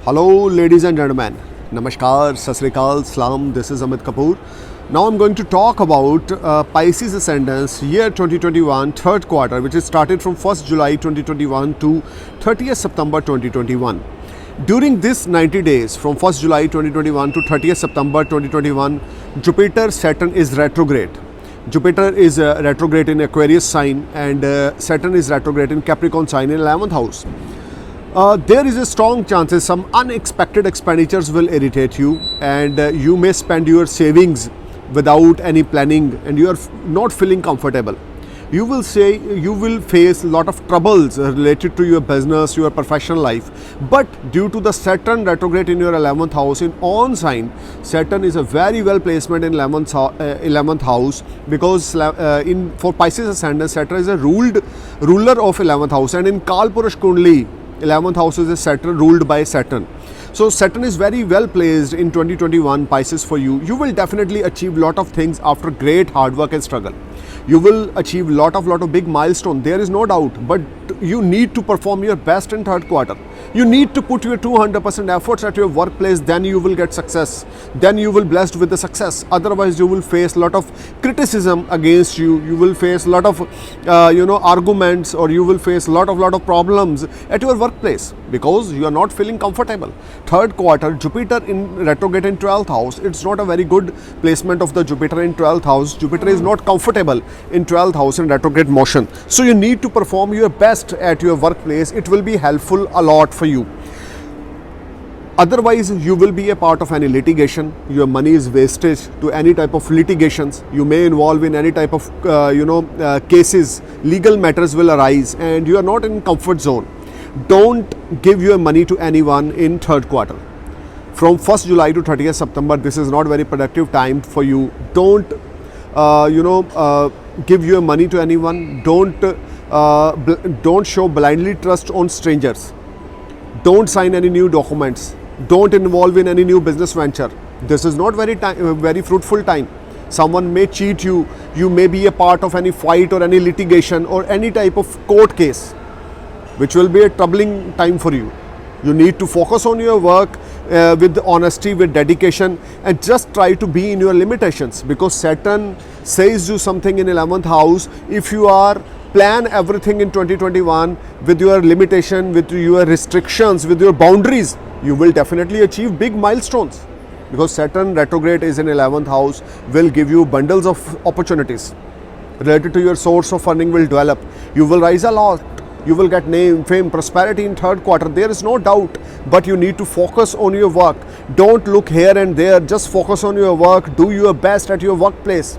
Hello, ladies and gentlemen. Namaskar, Sat Sri Akal, Salam. This is Amit Kapoor. Now I'm going to talk about Pisces Ascendants year 2021 third quarter, which is started from 1st July 2021 to 30th September 2021. During this 90 days, from 1st July 2021 to 30th September 2021, Jupiter Saturn is retrograde. Jupiter is retrograde in Aquarius sign, and Saturn is retrograde in Capricorn sign in 11th house. There is a strong chances some unexpected expenditures will irritate you, and you may spend your savings without any planning, and you are not feeling comfortable. You will face a lot of troubles related to your business, your professional life. But due to the Saturn retrograde in your 11th house in on sign, Saturn is a very well placement in 11th house, because for Pisces Ascendant, Saturn is a ruler of 11th house, and in Kalpurush Kundli, 11th house is a Saturn ruled by Saturn. So Saturn is very well placed in 2021 Pisces for you. You will definitely achieve lot of things after great hard work and struggle. You will achieve lot of big milestone. There is no doubt. But you need to perform your best in third quarter. You need to put your 200% efforts at your workplace. Then you will get success. Then you will be blessed with the success. Otherwise, you will face lot of criticism against you. You will face lot of arguments, or you will face lot of problems at your workplace because you are not feeling comfortable. Third quarter, Jupiter in retrograde in 12th house. It's not a very good placement of the Jupiter in 12th house. Jupiter is not comfortable in 12th house in retrograde motion. So you need to perform your best at your workplace. It will be helpful a lot for you. Otherwise, you will be a part of any litigation. Your money is wastage to any type of litigations. You may involve in any type of cases. Legal matters will arise, and you are not in comfort zone. Don't give your money to anyone in third quarter. From 1st July to 30th September, this is not very productive time for you. Don't give your money to anyone. Don't show blindly trust on strangers. Don't sign any new documents. Don't involve in any new business venture. This is not very fruitful time. Someone may cheat you. You may be a part of any fight or any litigation or any type of court case, which will be a troubling time for you. You need to focus on your work with honesty, with dedication, and just try to be in your limitations, because Saturn says you something in 11th house. If you are plan everything in 2021 with your limitation, with your restrictions, with your boundaries, you will definitely achieve big milestones, because Saturn retrograde is in 11th house, will give you bundles of opportunities related to your source of earning will develop. You will rise a lot. You will get name, fame, prosperity in third quarter. There is no doubt, but you need to focus on your work. Don't look here and there. Just focus on your work. Do your best at your workplace.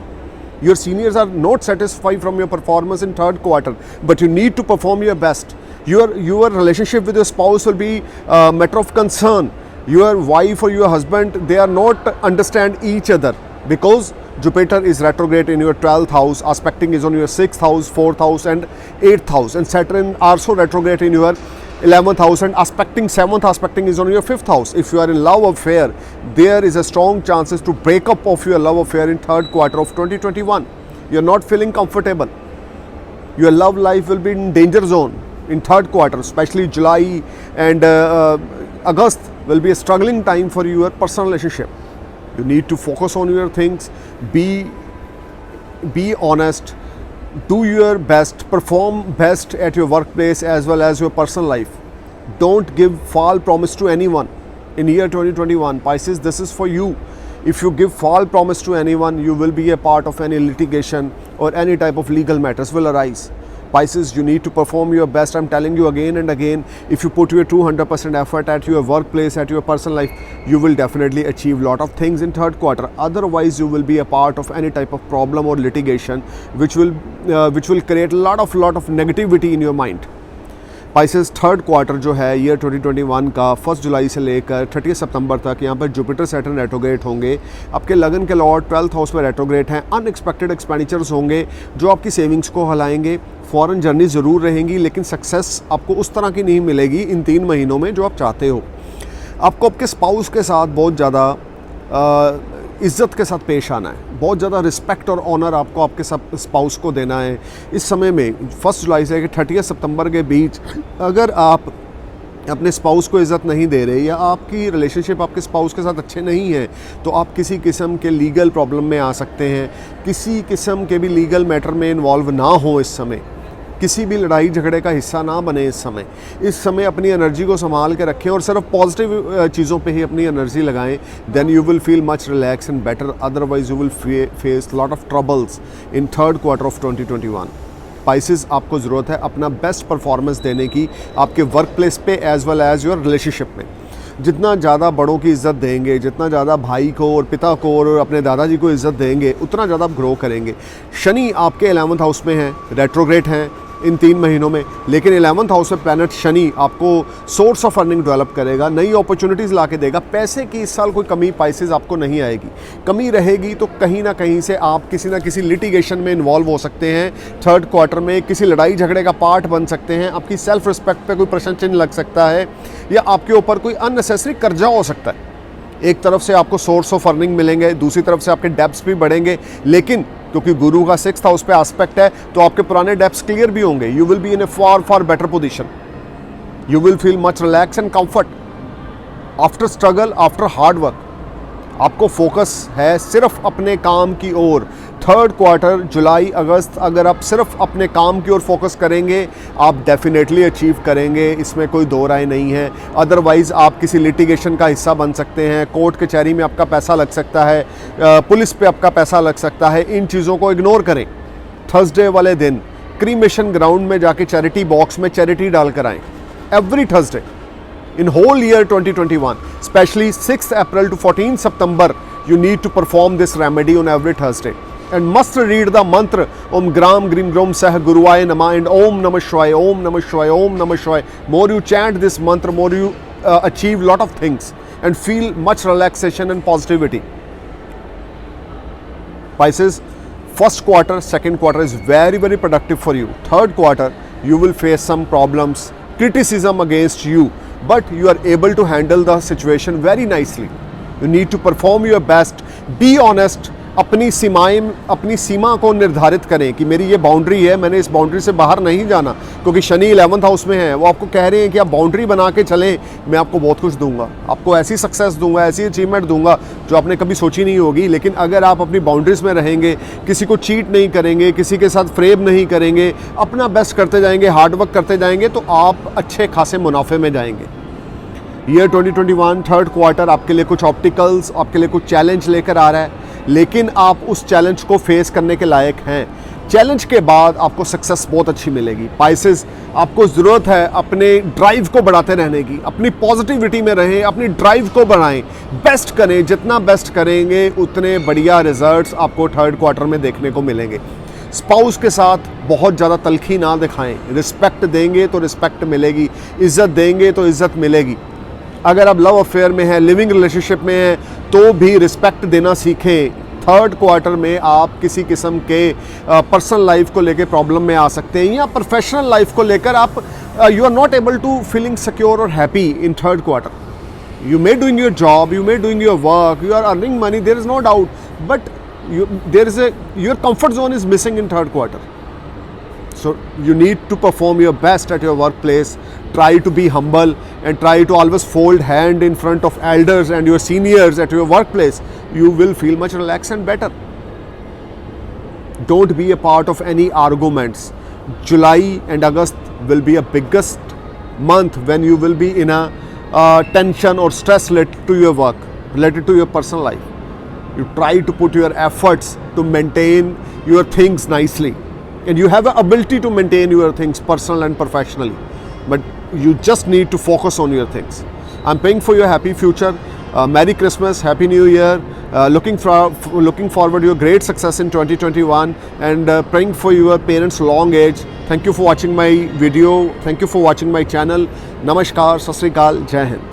Your seniors are not satisfied from your performance in third quarter, but you need to perform your best. Your relationship with your spouse will be a matter of concern. Your wife or your husband, they are not understand each other, because Jupiter is retrograde in your 12th house, aspecting is on your 6th house, 4th house and 8th house, and Saturn also retrograde in your 11th house, and aspecting 7th aspecting is on your 5th house. If you are in love affair, there is a strong chances to break up of your love affair in third quarter of 2021. You are not feeling comfortable. Your love life will be in danger zone in third quarter, especially July and August will be a struggling time for your personal relationship. You need to focus on your things, be honest, do your best, perform best at your workplace as well as your personal life. Don't give false promise to anyone in year 2021. Pisces, this is for you. If you give false promise to anyone, you will be a part of any litigation, or any type of legal matters will arise. Pisces, you need to perform your best. I'm telling you again and again, if you put your 200% effort at your workplace, at your personal life, you will definitely achieve lot of things in third quarter. Otherwise, you will be a part of any type of problem or litigation, which will create a lot of negativity in your mind. Pisces, third quarter जो है year 2021 का 1 जुलाई से लेकर 30 सितंबर तक, यहाँ पर Jupiter Saturn retrograde होंगे. आपके लगन के लॉर्ड 12th हाउस में रेट्रोग्रेड हैं. अनएक्सपेक्टेड एक्सपेंडिचर्स होंगे जो आपकी सेविंग्स को हिलाएंगे. फॉरेन जर्नी ज़रूर रहेंगी, लेकिन सक्सेस आपको उस तरह की नहीं मिलेगी इन 3 महीनों में जो आप चाहते हो. आपको आपके स्पाउस के साथ बहुत ज़्यादा इज़्ज़त के साथ पेश आना है. बहुत ज़्यादा रिस्पेक्ट और ऑनर आपको आपके स्पाउस को देना है. इस समय में 1 जुलाई से 30 सितंबर के बीच अगर आप अपने स्पाउस को इज़्ज़त नहीं दे रहे या आपकी रिलेशनशिप आपके स्पाउस के साथ अच्छे नहीं है, तो आप किसी किस्म के लीगल प्रॉब्लम में आ सकते हैं, किसी किस्म के भी लीगल मैटर में इन्वॉल्व ना हो इस समय, किसी भी लड़ाई झगड़े का हिस्सा ना बने इस समय अपनी एनर्जी को संभाल के रखें और सिर्फ पॉजिटिव चीज़ों पे ही अपनी एनर्जी लगाएं। Then you will feel much relax and better, otherwise you will face lot of troubles in third quarter of 2021। Pisces आपको ज़रूरत है अपना बेस्ट परफॉर्मेंस देने की, आपके वर्क प्लेस पे as well as your relationship में। जितना ज़्यादा बड़ों की इज़्ज़त देंगे, जितना ज़्यादा भाई को और पिता को और अपने दादाजी को इज़्ज़त देंगे, उतना ज़्यादा आप ग्रो करेंगे। शनि आपके 11th हाउस में है, रेट्रोग्रेड हैं इन 3 महीनों में, लेकिन 11th हाउस में प्लैनेट शनि आपको सोर्स ऑफ अर्निंग डेवलप करेगा, नई अपॉर्चुनिटीज़ ला के देगा। पैसे की इस साल कोई कमी पाइसेस आपको नहीं आएगी, कमी रहेगी तो कहीं ना कहीं से आप किसी ना किसी लिटिगेशन में इन्वॉल्व हो सकते हैं। थर्ड क्वार्टर में किसी लड़ाई झगड़े का पार्ट बन सकते हैं, आपकी सेल्फ रिस्पेक्ट पे कोई प्रश्न चिन्ह लग सकता है या आपके ऊपर कोई अननेसेसरी कर्जा हो सकता है। एक तरफ से आपको सोर्स ऑफ अर्निंग मिलेंगे, दूसरी तरफ से आपके डेब्ट्स भी बढ़ेंगे, लेकिन क्योंकि गुरु का 6th हाउस पे एस्पेक्ट है तो आपके पुराने डेब्ट्स क्लियर भी होंगे। You will be in A far better position, you will feel much relax and comfort after struggle, after hard work. आपको फोकस है सिर्फ अपने काम की ओर। थर्ड क्वार्टर जुलाई अगस्त अगर आप सिर्फ अपने काम की ओर फोकस करेंगे आप डेफिनेटली अचीव करेंगे, इसमें कोई दो राय नहीं है। अदरवाइज़ आप किसी लिटिगेशन का हिस्सा बन सकते हैं, कोर्ट कचहरी में आपका पैसा लग सकता है, पुलिस पे आपका पैसा लग सकता है। इन चीज़ों को इग्नोर करें। थर्सडे वाले दिन क्रीमेशन ग्राउंड में जाके चैरिटी बॉक्स में चैरिटी डालकर आएँ every Thursday in whole year 2021, especially 6th April to 14th September, you need to perform this remedy on every Thursday and must read the mantra Om Gram Grim Grom Sah Guruvaya Namah and Om Namah Shivaya, Om Namah Shivaya, Om Namah Shivaya. More you chant this mantra, more you achieve lot of things and feel much relaxation and positivity. Pisces, first quarter, second quarter is very productive for you. Third quarter, you will face some problems, criticism against you, but you are able to handle the situation very nicely. You need to perform your best, be honest. अपनी सीमा को निर्धारित करें कि मेरी ये boundary है, मैंने इस बाउंड्री से बाहर नहीं जाना, क्योंकि शनि 11th हाउस में है। वो आपको कह रहे हैं कि आप बाउंड्री बना के चलें, मैं आपको बहुत कुछ दूंगा, आपको ऐसी सक्सेस दूंगा, ऐसी अचीवमेंट दूंगा जो आपने कभी सोची नहीं होगी। लेकिन अगर आप अपनी बाउंड्रीज़ में रहेंगे, किसी को चीट नहीं करेंगे, किसी के साथ फ्रेब नहीं करेंगे, अपना बेस्ट करते जाएंगे, हार्डवर्क करते जाएंगे, तो आप अच्छे खासे मुनाफे में जाएंगे। ईयर 2021 थर्ड क्वार्टर आपके लिए कुछ ऑप्टिकल्स, आपके लिए कुछ चैलेंज लेकर आ रहा है, लेकिन आप उस चैलेंज को फेस करने के लायक हैं। चैलेंज के बाद आपको सक्सेस बहुत अच्छी मिलेगी। पाइसेस, आपको ज़रूरत है अपने ड्राइव को बढ़ाते रहने की, अपनी पॉजिटिविटी में रहें, अपनी ड्राइव को बढ़ाएं, बेस्ट करें। जितना बेस्ट करेंगे उतने बढ़िया रिजल्ट्स आपको थर्ड क्वार्टर में देखने को मिलेंगे। स्पाउस के साथ बहुत ज़्यादा तलखी ना दिखाएं, रिस्पेक्ट देंगे तो रिस्पेक्ट मिलेगी, इज़्ज़त देंगे तो इज़्ज़त मिलेगी। अगर आप लव अफेयर में हैं, लिविंग रिलेशनशिप में हैं, तो भी रिस्पेक्ट देना सीखें। थर्ड क्वार्टर में आप किसी किस्म के पर्सनल लाइफ को लेकर प्रॉब्लम में आ सकते हैं या प्रोफेशनल लाइफ को लेकर आप you are not able to feeling secure और happy in third quarter. You may doing your job, you may doing your work, you are earning money, there is no doubt, but your comfort zone is missing in third quarter. So you need to perform your best at your workplace. Try to be humble and try to always fold hand in front of elders and your seniors at your workplace. You will feel much relaxed and better. Don't be a part of any arguments. July and August will be a biggest month when you will be in a tension or stress related to your work, related to your personal life. You try to put your efforts to maintain your things nicely, and you have the ability to maintain your things personal and professionally, but you just need to focus on your things. I'm praying for your happy future. Merry Christmas, Happy New Year. Looking forward to your great success in 2021 and praying for your parents' long age. Thank you for watching my video. Thank you for watching my channel. Namaskar, Sat Sri Akal, Jai Hind.